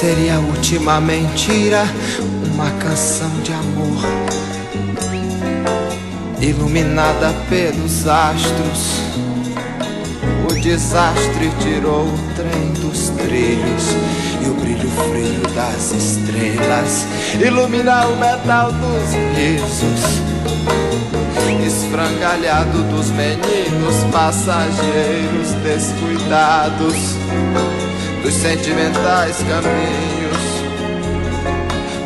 Seria a última mentira, uma canção de amor iluminada pelos astros. O desastre tirou o trem dos trilhos e o brilho frio das estrelas ilumina o metal dos risos esfrangalhado dos meninos passageiros descuidados dos sentimentais caminhos,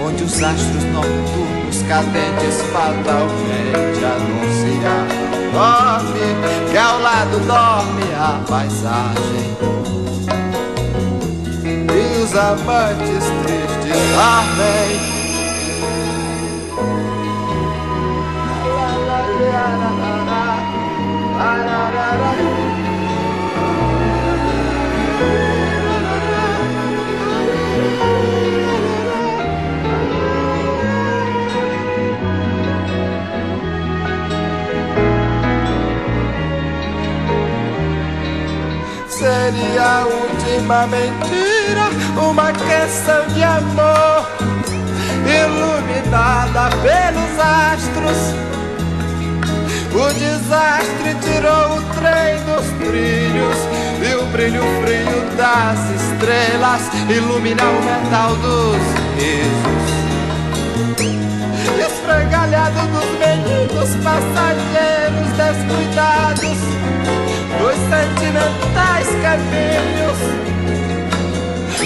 onde os astros noturnos cadentes fatalmente anunciam. Dorme, que ao lado dorme a paisagem, e os amantes tristes dormem. Seria a última mentira, uma canção de amor iluminada pelos astros. O desastre tirou o trem dos trilhos e o brilho frio das estrelas ilumina o metal dos risos esfrangalhado dos meninos passageiros descuidados dos sentimentais caminhos,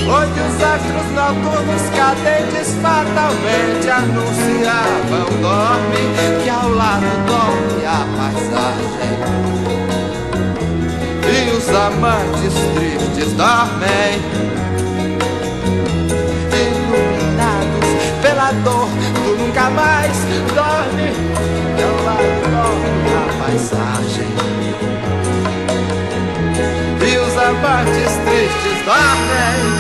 onde os astros noturnos cadentes fatalmente anunciavam. Dorme, que ao lado dorme a paisagem, e os amantes tristes dormem, iluminados pela dor do nunca mais. Dorme, que ao lado dorme a paisagem, e os amantes tristes dormem.